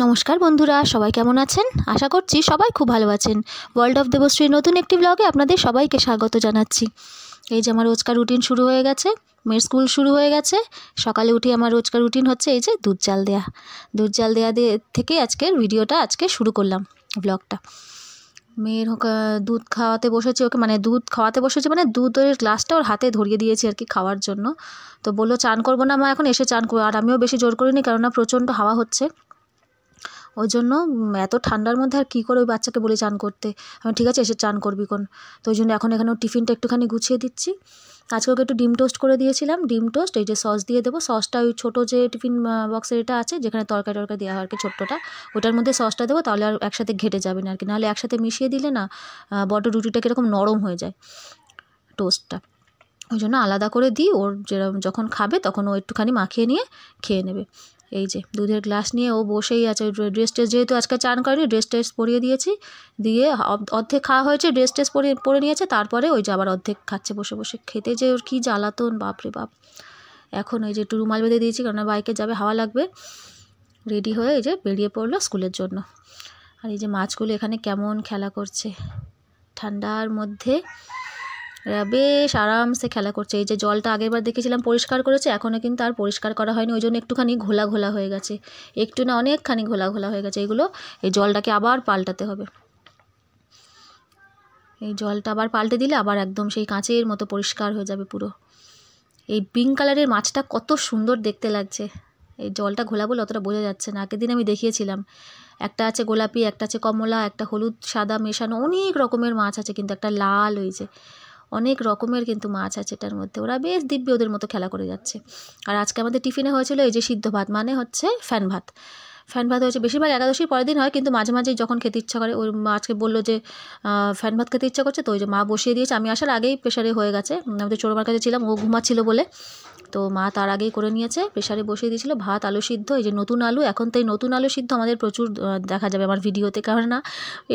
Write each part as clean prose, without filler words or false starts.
নমস্কার বন্ধুরা, সবাই কেমন আছেন? আশা করছি সবাই খুব ভালো আছেন। ওয়ার্ল্ড অফ দেবশ্রীর নতুন একটি ব্লগে আপনাদের সবাইকে স্বাগত জানাচ্ছি। এই যে আমার রোজকার রুটিন শুরু হয়ে গেছে, মেয়ের স্কুল শুরু হয়ে গেছে। সকালে উঠে আমার রোজকার রুটিন হচ্ছে এই যে দুধ জাল দেওয়া থেকে আজকের ভিডিওটা শুরু করলাম ব্লগটা। মেয়ের দুধ খাওয়াতে বসেছি ওকে, মানে দুধ খাওয়াতে বসেছি মানে দুধের গ্লাসটা ওর হাতে ধরিয়ে দিয়েছি আর কি খাওয়ার জন্য। তো বললো চান করবো না মা, এখন এসে চান করবো। আর আমিও বেশি জোর করিনি, কেননা প্রচণ্ড হাওয়া হচ্ছে, ওই জন্য এত ঠান্ডার মধ্যে আর কী করে ওই বাচ্চাকে বলি চান করতে। আমি ঠিক আছে এসে চান করবি কোন। তো ওই জন্য এখন এখানে টিফিনটা একটুখানি গুছিয়ে দিচ্ছি। আজকে ওকে একটু ডিম টোস্ট করে দিয়েছিলাম, ডিম টোস্ট এই যে সস দিয়ে দেবো। সসটা ওই ছোটো যে টিফিন বক্সের এটা আছে যেখানে তরকারি দেওয়া হয় আর কি, ছোট্টটা, ওটার মধ্যে সসটা দেবো, তাহলে আর একসাথে ঘেটে যাবে না আর কি। নাহলে একসাথে মিশিয়ে দিলে না বড্ড রুটিটা কীরকম নরম হয়ে যায় টোস্টটা। ওই জন্য আলাদা করে দিই, ওর যখন খাবে তখন ও একটুখানি মাখিয়ে নিয়ে খেয়ে নেবে। এই যে দুধের গ্লাস নিয়ে ও বসেই আছে। ড্রেস টেস্ট যেহেতু আজকে চান করেনি, ড্রেস টেস্ট পরিয়ে দিয়েছি, দিয়ে অর্ধেক খাওয়া হয়েছে, ড্রেস টেস্ট পরে নিয়েছে, তারপরে ওই যে আবার অর্ধেক খাচ্ছে বসে বসে। খেতে যে ওর কী জ্বালাতন, বাপরে বাপ। এখন ওই যে একটু রুমাল বেঁধে দিয়েছি, কারণ বাইকে যাবে, হাওয়া লাগবে। রেডি হয়ে এই যে বেরিয়ে পড়লো স্কুলের জন্য। আর এই যে মাছগুলো এখানে কেমন খেলা করছে ঠান্ডার মধ্যে, বেশ আরামসে খেলা করছে। এই যে জলটা আগেরবার দেখেছিলাম পরিষ্কার করেছে, এখনও কিন্তু আর পরিষ্কার করা হয়নি, ওই জন্য একটুখানি ঘোলা ঘোলা হয়ে গেছে, একটু না অনেকখানি ঘোলা ঘোলা হয়ে গেছে। এগুলো এই জলটাকে আবার পাল্টাতে হবে, এই জলটা আবার পাল্টে দিলে আবার একদম সেই কাঁচের মতো পরিষ্কার হয়ে যাবে পুরো। এই পিঙ্ক কালারের মাছটা কত সুন্দর দেখতে লাগছে, এই জলটা ঘোলা বলে অতটা বোঝা যাচ্ছে না। আগের দিন আমি দেখিয়েছিলাম, একটা আছে গোলাপি, একটা আছে কমলা, একটা হলুদ সাদা মেশানো, অনেক রকমের মাছ আছে, কিন্তু একটা লাল, ওই যে অনেক রকমের কিন্তু মাছ আছে এটার মধ্যে। ওরা বেশ দিব্যি ওদের মতো খেলা করে যাচ্ছে। আর আজকে আমাদের টিফিনে হয়েছিল এই যে সিদ্ধ ভাত, মানে হচ্ছে ফ্যান ভাত হয়েছে। বেশিরভাগ একাদশীর পরের দিন হয়, কিন্তু মাঝে মাঝেই যখন খেতে ইচ্ছা করে, ওই মা আজকে বললো যে ফ্যান ভাত খেতে ইচ্ছা করছে, তো ওই যে মা বসিয়ে দিয়েছে। আমি আসার আগেই প্রেশারে হয়ে গেছে, আমাদের ছোটোমার কাছে ছিলাম, ও ঘুমাচ্ছিল বলে, তো মা তার আগেই করে নিয়েছে, প্রেশারে বসিয়ে দিয়েছিল ভাত, আলু সিদ্ধ, এই যে নতুন আলু। এখন তো এই নতুন আলু সিদ্ধ আমাদের প্রচুর দেখা যাবে আমার ভিডিওতে, কারণ না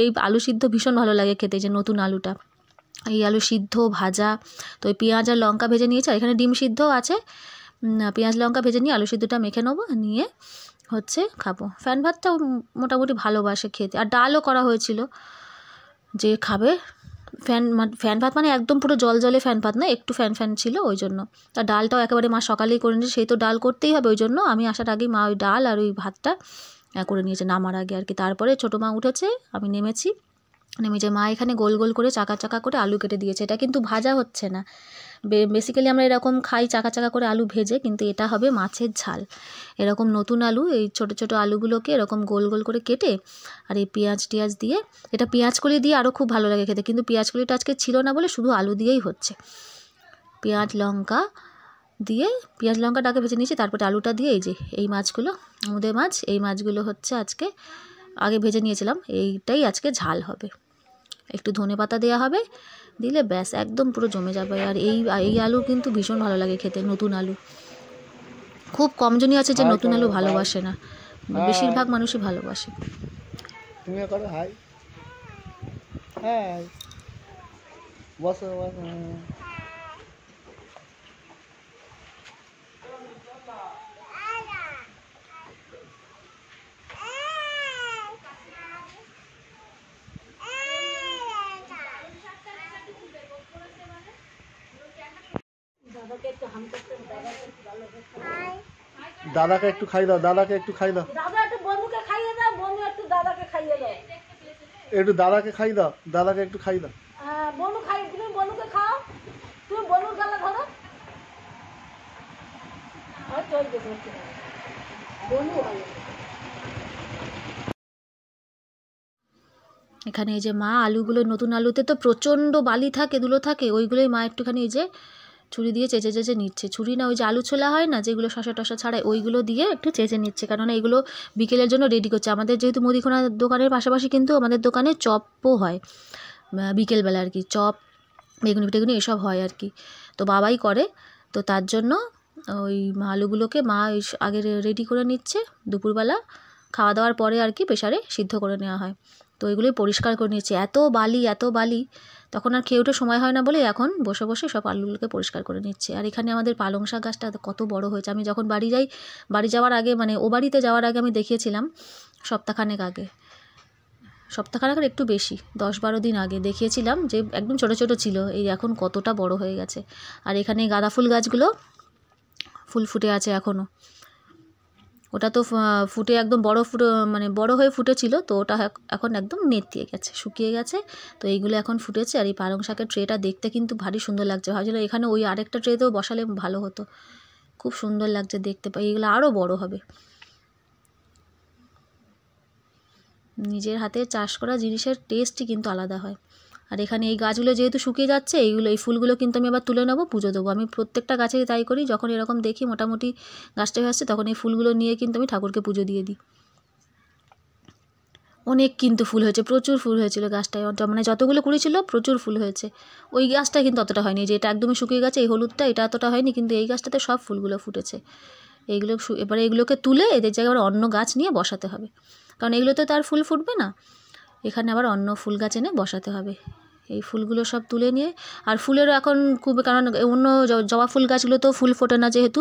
এই আলু সিদ্ধ ভীষণ ভালো লাগে খেতে, যে নতুন আলুটা, এই আলু সিদ্ধ ভাজা। তো ওই পেঁয়াজ আর লঙ্কা ভেজে নিয়েছে, আর এখানে ডিম সিদ্ধও আছে। পেঁয়াজ লঙ্কা ভেজে নিয়ে আলু সিদ্ধটা মেখে নেবো, নিয়ে হচ্ছে খাবো। ফ্যান ভাতটা মোটামুটি ভালোবাসে খেতে। আর ডালও করা হয়েছিল, যে খাবে ফ্যান ভাত মানে একদম পুরো জল জলে ফ্যান ভাত না, একটু ফ্যান ছিল, ওই জন্য। আর ডালটাও একেবারে মা সকালেই করে নিয়েছে, সেই তো ডাল করতেই হবে, ওই জন্য আমি আসার আগেই মা ওই ডাল আর ওই ভাতটা করে নিয়েছে নামার আগে আর কি। তারপরে ছোটো মা উঠেছে, আমি নেমেছি, নেমে যে মা এখানে গোল গোল করে চাকা করে আলু কেটে দিয়েছে। এটা কিন্তু ভাজা হচ্ছে না, বেসিক্যালি আমরা এরকম খাই চাকা করে আলু ভেজে, কিন্তু এটা হবে মাছের ঝাল। এরকম নতুন আলু, এই ছোটো ছোটো আলুগুলোকে এরকম গোল গোল করে কেটে, আর এই পেঁয়াজ টিয়াজ দিয়ে, এটা পেঁয়াজকলি দিয়ে আরও খুব ভালো লাগে খেতে, কিন্তু পেঁয়াজকলিটা আজকে ছিল না বলে শুধু আলু দিয়েই হচ্ছে। পেঁয়াজ লঙ্কা দিয়ে, পেঁয়াজ লঙ্কাটাকে ভেজে নিয়েছি, তারপরে আলুটা দিয়ে এই যে এই মাছগুলো, আমুদে মাছ, এই মাছগুলো হচ্ছে আজকে আগে ভেজে নিয়েছিলাম, এইটাই আজকে ঝাল হবে। একটু ধনেপাতা দেওয়া হবে, দিলে ব্যাস একদম পুরো জমে যাবে। আর এই আলু কিন্তু ভীষণ ভালো লাগে খেতে, নতুন আলু। খুব কমজনই আছে যে নতুন আলু ভালোবাসে না, বেশিরভাগ মানুষই ভালোবাসে। দাদাকে একটু খাই দাও, দাদাকে একটু খাই দাও, দাদা একটু বন্ধুকে খাইয়ে দাও, বন্ধু একটু দাদাকে খাইয়ে দাও, একটু দাদাকে খাই দাও, দাদাকে একটু খাই দাও। বন্ধু খাই, তুমি বন্ধুকে খাও, তুমি বন্ধুর গালা ধরো, বন্ধু ভালো। এখানে এই যে মা আলুগুলো, নতুন আলুতে তো প্রচণ্ড বালি থাকে, ধুলো থাকে, ওইগুলোই মা একটুখানি এই যে ছুরি দিয়ে চেঁচে নিচ্ছে। ছুরি না, ওই যে আলু ছোলা হয় না যেগুলো শসা টসা ছাড়াই, ওইগুলো দিয়ে একটু চেঁচে নিচ্ছে, কেননা এগুলো বিকেলের জন্য রেডি করছে। আমাদের যেহেতু মুদিখানা দোকানের পাশাপাশি কিন্তু আমাদের দোকানে চপও হয় বিকেলবেলা আর কি, চপ বেগুনি টেগুনি এসব হয় আর কি, তো বাবাই করে। তো তার জন্য ওই আলুগুলোকে মা আগে রেডি করে নিচ্ছে, দুপুরবেলা খাওয়া দাওয়ার পরে আর কি প্রেসারে সিদ্ধ করে নেওয়া হয়। তো ওইগুলোই পরিষ্কার করে নিচ্ছে। এত বালি, তখন আর খেয়ে উঠে সময় হয় না বলে এখন বসে বসে সব আলুগুলোকে পরিষ্কার করে নিচ্ছে। আর এখানে আমাদের পালং শাক গাছটা কত বড় হয়েছে। আমি যখন বাড়ি যাওয়ার আগে, মানে ও বাড়িতে যাওয়ার আগে আমি দেখিয়েছিলাম, সপ্তাহখানেক আগে একটু বেশি, 10-12 দিন আগে দেখিয়েছিলাম যে একদম ছোট ছোট ছিল। এই এখন কতটা বড় হয়ে গেছে। আর এখানে গাঁদা ফুল গাছগুলো ফুল ফুটে আছে এখনও। ওটা তো ফুটে একদম বড় হয়ে ফুটেছিল, তো ওটা এখন একদম নেতিয়ে গেছে, শুকিয়ে গেছে। তো এইগুলো এখন ফুটেছে। আর এই পালং শাকের ট্রেটা দেখতে কিন্তু ভারী সুন্দর লাগছে। ভাবছিলাম এখানে ওই আরেকটা ট্রেতেও বসালে ভালো হতো, খুব সুন্দর লাগছে দেখতে। এইগুলো আরও বড় হবে। নিজের হাতে চাষ করা জিনিসের টেস্টই কিন্তু আলাদা হয়। আর এখানে এই গাছগুলো যেহেতু শুকিয়ে যাচ্ছে, এই ফুলগুলো কিন্তু আমি আবার তুলে নেবো, পুজো দেবো। আমি প্রত্যেকটা গাছেই তাই করি, যখন এরকম দেখি মোটামুটি গাছটা হয়ে আসছে, তখন এই ফুলগুলো নিয়ে কিন্তু আমি ঠাকুরকে পুজো দিয়ে দিই। অনেক কিন্তু ফুল হয়েছে, প্রচুর ফুল হয়েছিল গাছটায়, মানে যতগুলো কুড়ি ছিল প্রচুর ফুল হয়েছে। ওই গাছটা কিন্তু অতটা হয়নি, যে এটা একদমই শুকিয়ে গেছে, এই হলুদটা, এটা অতটা হয়নি, কিন্তু এই গাছটাতে সব ফুলগুলো ফুটেছে। এবারে এগুলোকে তুলে এদের জায়গায় আবার অন্য গাছ নিয়ে বসাতে হবে, কারণ এগুলোতে তো আর ফুল ফুটবে না। এখানে আবার অন্য ফুল গাছ এনে বসাতে হবে। এই ফুলগুলো সব তুলে নিয়ে, আর ফুলেরও এখন খুব, কারণ অন্য জবা ফুল গাছগুলোতেও ফুল ফোটে না যেহেতু,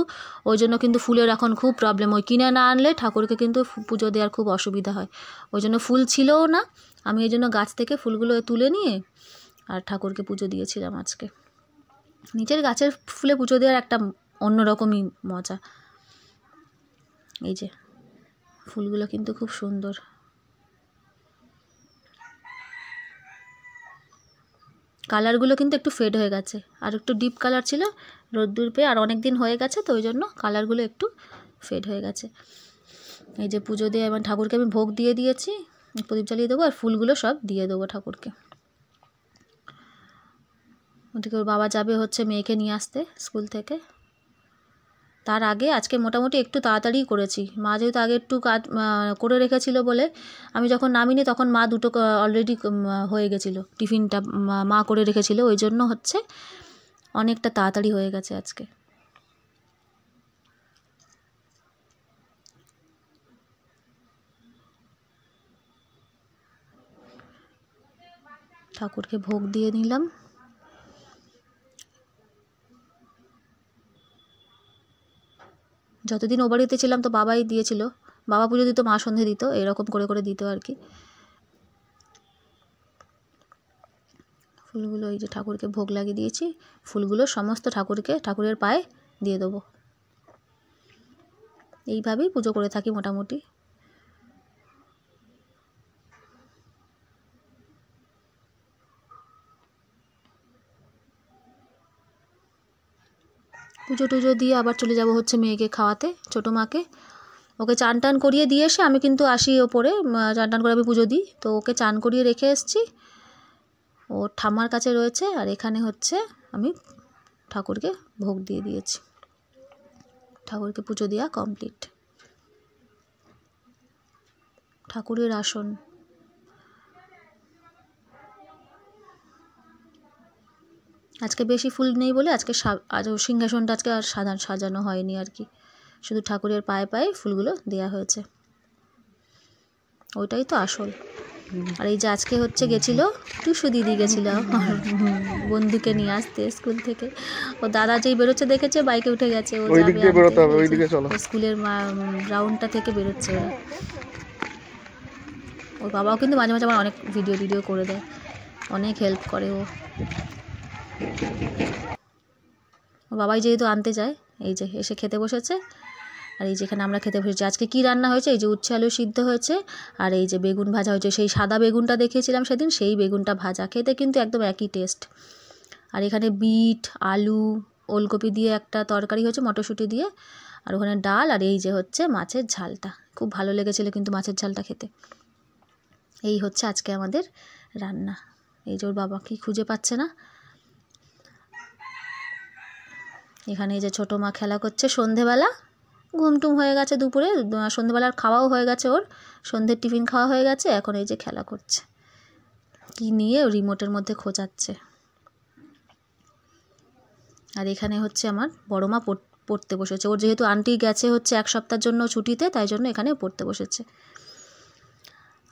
ওই জন্য কিন্তু ফুলের এখন খুব প্রবলেম। ওই কিনে না আনলে ঠাকুরকে কিন্তু পুজো দেওয়ার খুব অসুবিধা হয়। ওই জন্য ফুল ছিলও না। আমি এই জন্য গাছ থেকে ফুলগুলো তুলে নিয়ে আর ঠাকুরকে পুজো দিয়েছিলাম আজকে। নিজের গাছের ফুলে পুজো দেওয়ার একটা অন্যরকমই মজা। এই যে ফুলগুলো কিন্তু খুব সুন্দর। কালারগুলো কিন্তু একটু ফেড হয়ে গেছে, আর একটু ডিপ কালার ছিল, রোদ্দুর পেয়ে আর অনেক দিন হয়ে গেছে, তো ওই জন্য কালারগুলো একটু ফেড হয়ে গেছে। এই যে পুজো দিয়ে এবার ঠাকুরকে আমি ভোগ দিয়ে দিয়েছি, প্রদীপ জ্বালিয়ে দেবো, আর ফুলগুলো সব দিয়ে দেবো ঠাকুরকে। ওদিকে ওর বাবা যাবে হচ্ছে মেয়েকে নিয়ে আসতে স্কুল থেকে। তার আগে আজকে মোটামুটি একটু তাড়াতাড়ি করেছি। মা যেহেতু আগে একটু কাজ করে রেখেছিল বলে, আমি যখন নামিনি তখন মা দুটো অলরেডি হয়ে গেছিলো, টিফিনটা মা করে রেখেছিল, ওই জন্য হচ্ছে অনেকটা তাড়াতাড়ি হয়ে গেছে আজকে। ঠাকুরকে ভোগ দিয়ে নিলাম। যতদিন ও বাড়িতে ছিলাম তো বাবাই দিয়েছিল, বাবা পুজো দিত, মা সন্ধে দিত, এরকম করে করে দিত আর কি। ফুলগুলো এই যে ঠাকুরকে ভোগ লাগিয়ে দিয়েছি, ফুলগুলো সমস্ত ঠাকুরের পায়ে দিয়ে দেবো। এইভাবেই পুজো করে থাকি মোটামুটি। পুজো টুজো দিয়ে আবার চলে যাব হচ্ছে মেয়েকে খাওয়াতে, ছোটো মাকে। ওকে চান টান করিয়ে দিয়ে এসে আমি কিন্তু আসি ওপরে, চান টান করে আমি পুজো দিই, তো ওকে চান করিয়ে রেখে এসেছি, ও ঠাম্মার কাছে রয়েছে। আর এখানে হচ্ছে আমি ঠাকুরকে ভোগ দিয়ে দিয়েছি। ঠাকুরকে পুজো দেওয়া কমপ্লিট। ঠাকুরের আসন, আজকে বেশি ফুল নেই বলে আজকে সিংহাসনটা আজকে আর সাজানো হয়নি আর কি, শুধু ঠাকুরের পায়ে পায়ে ফুলগুলো দেয়া হয়েছে, ওইটাই তো আসল। আর এই যে আজকে হচ্ছে গেছিলো টুসু দিদি গেছিলো বন্ধুকে নিয়ে আসতে স্কুল থেকে। ও দাদা যেই বেরোচ্ছে দেখেছে, বাইকে উঠে গেছে, ও যাবে স্কুলের গ্রাউন্ডটা থেকে বেরোচ্ছে ওরা। ওর বাবাও কিন্তু মাঝে মাঝে আমার অনেক ভিডিও করে দেয়, অনেক হেল্প করে ও। ও বাবাই যেহেতু আনতে যায়, এই যে এসে খেতে বসেছে। আর এই যেখানে আমরা খেতে বসেছি, আজকে কি রান্না হয়েছে, এই যে উচ্ছে আলু সিদ্ধ হয়েছে, আর এই যে বেগুন ভাজা হয়েছে, সেই সাদা বেগুনটা দেখিয়েছিলাম সেদিন, সেই বেগুনটা ভাজা, খেতে কিন্তু একদম একই টেস্ট। আর এখানে বিট আলু ওলকপি দিয়ে একটা তরকারি হয়েছে, মটরশুঁটি দিয়ে, আর ওখানে ডাল, আর এই যে হচ্ছে মাছের ঝালটা, খুব ভালো লেগেছিলো কিন্তু মাছের ঝালটা খেতে। এই হচ্ছে আজকে আমাদের রান্না। এই যে ওর বাবা কি খুঁজে পাচ্ছে না। এখানে এই যে ছোটো মা খেলা করছে, সন্ধেবেলা ঘুমটুম হয়ে গেছে, দুপুরে সন্ধেবেলার খাওয়াও হয়ে গেছে, ওর সন্ধ্যের টিফিন খাওয়া হয়ে গেছে, এখন এই যে খেলা করছে, কি নিয়ে রিমোটের মধ্যে খোঁচাচ্ছে। আর এখানে হচ্ছে আমার বড় মা পড়তে বসেছে, ওর যেহেতু আন্টি গেছে হচ্ছে 1 সপ্তাহের জন্য ছুটিতে, তাই জন্য এখানে পড়তে বসেছে।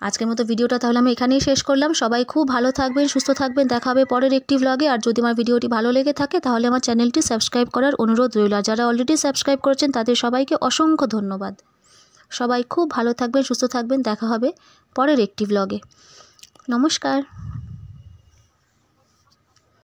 আজকের মতো ভিডিওটা তাহলে আমি এখানেই শেষ করলাম। সবাই খুব ভালো থাকবেন, সুস্থ থাকবেন। দেখা হবে পরের একটি ভ্লগে। আর যদি আমার ভিডিওটি ভালো লেগে থাকে তাহলে আমার চ্যানেলটি সাবস্ক্রাইব করার অনুরোধ রইল। আর যারা অলরেডি সাবস্ক্রাইব করেছেন তাদের সবাইকে অসংখ্য ধন্যবাদ। সবাই খুব ভালো থাকবেন, সুস্থ থাকবেন। দেখা হবে পরের একটি ভ্লগে। নমস্কার।